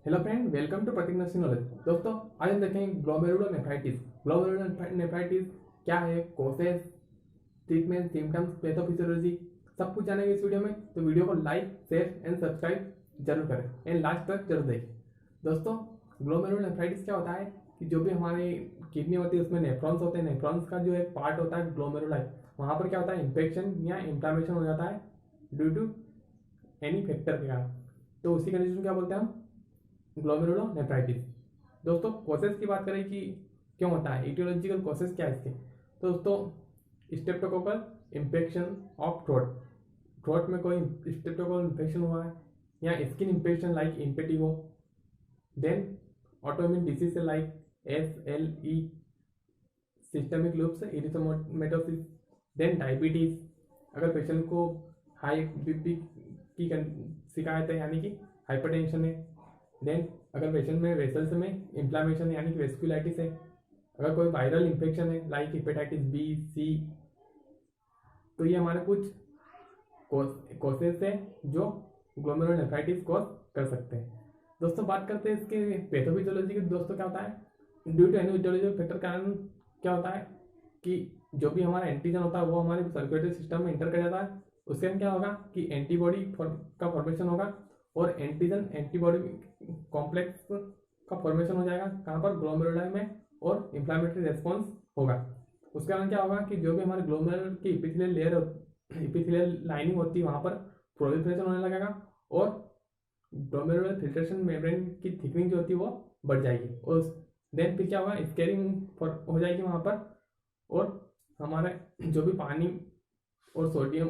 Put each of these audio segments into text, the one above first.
Hello friend, welcome to Prateek knowledge. दोस्तों, आज हम देखेंगे ग्लोमेरुलोनेफ्राइटिस। ग्लोमेरुलोनेफ्राइटिस क्या है, कॉजेस, ट्रीटमेंट, सिम्टम्स, पैथोफिजियोलॉजी, सब कुछ जानेंगे इस वीडियो में। तो वीडियो को लाइक, शेयर एंड सब्सक्राइब जरूर करें एंड लास्ट तक जरूर देखें। दोस्तों, ग्लोमेरुलोनेफ्राइटिस क्या होता है कि जो भी हमारी किडनी होती है उसमें नेफ्रॉन्स होते हैं। नेफ्रॉन्स का जो एक पार्ट होता है ग्लोमेरुलाई, वहाँ पर क्या होता है, इन्फेक्शन या इन्फ्लामेशन हो जाता है ड्यू टू एनी फैक्टर के कारण। तो उसी कंडीशन को क्या बोलते हैं हम, ग्लोमेरुलोनेफ्राइटिस। दोस्तों, कॉसेस की बात करें कि क्यों होता है, इटियोलॉजिकल कॉसेस क्या है इसके। तो दोस्तों, streptococcal infection of throat, throat में कोई स्ट्रेप्टोकोकल इन्फेक्शन हुआ है, या skin infection like impetigo, then autoimmune disease like SLE, systemic lupus erythematosus, then diabetes. अगर पेशेंट को हाई बीपी की शिकायत है यानी कि हाइपरटेंशन है। देन अगर पेशेंट में वेसल्स में इन्फ्लामेशन है यानी कि वेस्कुलाइटिस है। अगर कोई वायरल इन्फेक्शन है लाइक हेपेटाइटिस B, C। तो ये हमारे कुछ कॉसेस है जो ग्लोमेरुलोनेफ्राइटिस कॉज कर सकते हैं। दोस्तों, बात करते हैं इसके पैथोफिजियोलॉजी की। दोस्तों, क्या होता है, due to any aetiological factor कारण क्या होता है कि जो भी हमारा एंटीजन होता है वो हमारे सर्कुलेटरी सिस्टम में इंटर कर जाता है। उससे हम क्या होगा कि एंटीबॉडी का फॉर्मेशन होगा और एंटीजन एंटीबॉडी कॉम्प्लेक्स का फॉर्मेशन हो जाएगा। कहाँ पर, ग्लोमेरुलाई में, और इन्फ्लामेटरी रेस्पॉन्स होगा। उसके कारण क्या होगा कि जो भी हमारे ग्लोमेरुल की इपिथेलियल लेयर, इपिथेलियल लाइनिंग होती है, वहाँ पर प्रोलिफरेशन होने लगेगा और ग्लोमेरुलर फिल्ट्रेशन मेम्ब्रेन की थिकनिंग जो होती है वो बढ़ जाएगी। और देन फिर क्या होगा, स्केरिंग हो जाएगी वहाँ पर, और हमारा जो भी पानी और सोडियम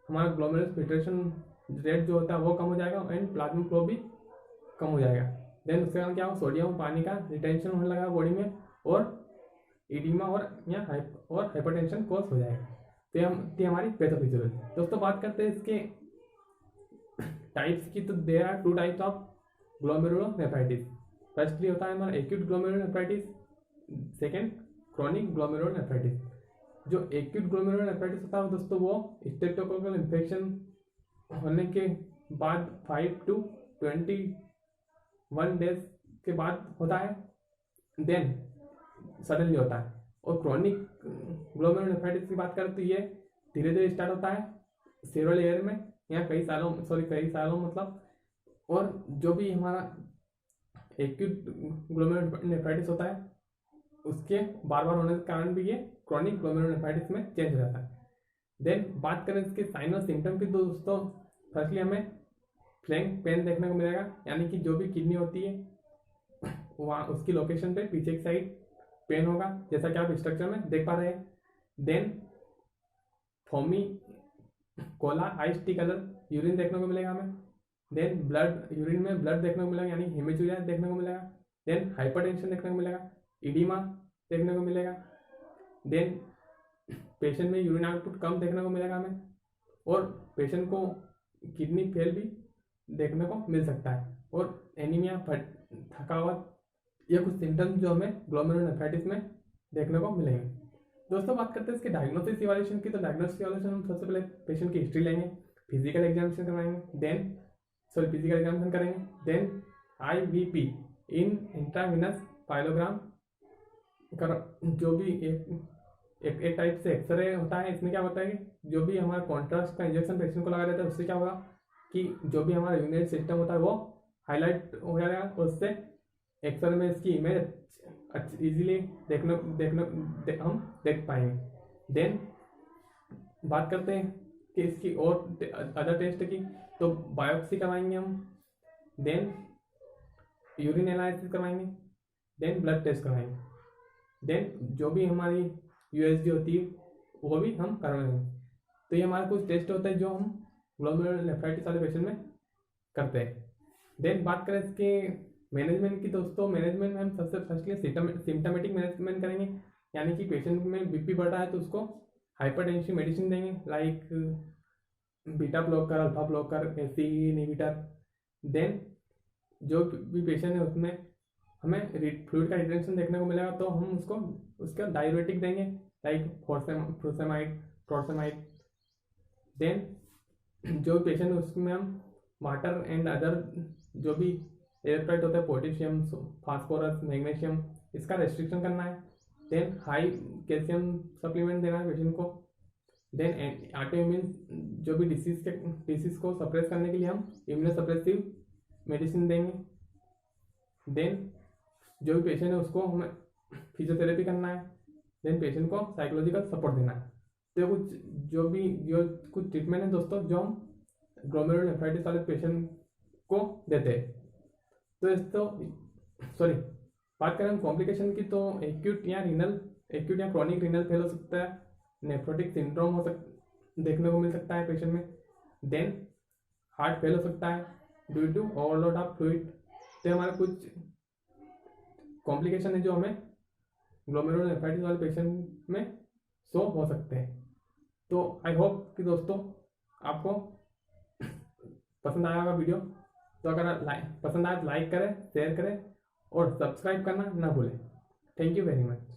हमारा ग्लोमेरुलर फिल्ट्रेशन रेट जो होता है वो कम हो जाएगा एंड प्लाज्मा फ्लो भी कम हो जाएगा। देन उसके कारण क्या होगा, सोडियम और पानी का रिटेंशन होने लगा बॉडी में, और इडिमा और हाइपरटेंशन कॉज हो जाएगा। तो हमारी पैथोफिजियोलॉजी। दोस्तों, बात करते हैं इसके टाइप्स की। तो there are 2 types of glomerulonephritis. Firstly होता है हमारा acute glomerulonephritis, second chronic glomerulonephritis. जो एक्यूट ग्लोमेरुलोनेफ्राइटिस होता है दोस्तों, वो स्ट्रेप्टोकोकल इन्फेक्शन होने के बाद 5 to 21 डेज के बाद होता है, देन सडनली होता है। और क्रॉनिक ग्लोमेरुलोनेफ्राइटिस की बात करें तो ये धीरे धीरे स्टार्ट होता है सेवरल ईयर में, या कई सालों मतलब। और जो भी हमारा एक्यूट ग्लोमेरुलोनेफ्राइटिस होता है उसके बार बार होने के कारण भी ये क्रॉनिक ग्लोमेरुलोनेफ्राइटिस में चेंज हो जाता है। देन बात करें इसके साइन और सिम्टम की। दोस्तों, फर्स्टली हमें फ्लैंक पेन देखने को मिलेगा, यानी कि जो भी किडनी होती है वहाँ उसकी लोकेशन पे पीछे की साइड पेन होगा, जैसा कि आप स्ट्रक्चर में देख पा रहे हैं। Then foamy cola ice tea colour urine देखने को मिलेगा हमें। देन ब्लड, यूरिन में ब्लड देखने को मिलेगा यानी हेमेचूरिया देखने को मिलेगा। देन हाइपरटेंशन देखने को मिलेगा, इडिमा देखने को मिलेगा। देन पेशेंट में यूरिन आउटपुट कम देखने को मिलेगा हमें, और पेशेंट को किडनी फेल भी देखने को मिल सकता है, और एनीमिया, थकावट, ये कुछ सिम्टम्स जो हमें ग्लोमेरुलोनेफ्राइटिस में देखने को मिलेंगे। दोस्तों, बात करते हैं इसके डायग्नोसिस इवैल्यूएशन की। तो डायग्नोसिस इवैल्यूएशन हम सबसे पहले पेशेंट की हिस्ट्री लेंगे, फिजिकल एग्जामिनेशन करेंगे, देन IVP इन इंट्राविनस पाइलोग्राम जो भी एक टाइप से एक्सरे होता है। इसमें क्या होता है कि जो भी हमारा कॉन्ट्रास्ट का इंजेक्शन पेशेंट को लगा देता है उससे क्या होगा कि जो भी हमारा यूनिट सिस्टम होता है वो हाईलाइट हो जाएगा, और उससे एक्सरे में इसकी इमेज इजीली हम देख पाएंगे। देन बात करते हैं कि इसकी और अदर टेस्ट की। तो बायोप्सी करवाएंगे हम, देन यूरिन एनालिसिस करवाएंगे, देन ब्लड टेस्ट करवाएंगे, देन जो भी हमारी USG होती है वो भी हम करवाएंगे। तो ये हमारा कुछ टेस्ट होता है जो हम ग्लोमेरुलोनेफ्राइटिस वाले पेशेंट में करते हैं। देन बात करें इसके मैनेजमेंट की। दोस्तों, मैनेजमेंट में हम सबसे फर्स्टली सिम्टमेटिक मैनेजमेंट करेंगे, यानी कि पेशेंट में बीपी बढ़ रहा है तो उसको हाइपरटेंसिव मेडिसिन देंगे like beta blocker, alpha blocker, SCE inhibitor. Then जो भी पेशेंट है उसमें हमें फ्लूइड का रिटेंशन देखने को मिलेगा तो हम उसको उसका डाययूरेटिक देंगे लाइक फ्रोसेमाइड। देन जो पेशेंट उसमें हम वाटर एंड अदर जो भी इलेक्ट्रोलाइट होते हैं पोटेशियम, फास्फोरस, मैग्नीशियम, इसका रेस्ट्रिक्शन करना है। देन हाई कैल्शियम सप्लीमेंट देना है पेशेंट को। देन ऑटोइम्यून जो भी डिसीज को सप्रेस करने के लिए हम इम्यूनोसप्रेसिव मेडिसिन देंगे। देन जो भी पेशेंट है उसको हमें फिजियोथेरेपी करना है। देन पेशेंट को साइकोलॉजिकल सपोर्ट देना है। तो जो कुछ ट्रीटमेंट है दोस्तों जो हम ग्लोमेरुलोनेफ्राइटिस वाले पेशेंट को देते हैं। तो सॉरी, बात करें हम कॉम्प्लिकेशन की, तो एक्यूट या क्रॉनिक रीनल फेल हो सकता है, नेफ्रोटिक सिंड्रोम देखने को मिल सकता है पेशेंट में। देन हार्ट फेल हो सकता है due to overload of fluid. तो हमारे कुछ कॉम्प्लिकेशन है जो हमें ग्लोमेरुलोनेफ्राइटिस वाले पेशेंट में शो हो सकते हैं। तो आई होप कि दोस्तों आपको पसंद आया होगा वीडियो। तो अगर पसंद आया तो लाइक करें, शेयर करें और सब्सक्राइब करना ना भूलें। Thank you very much.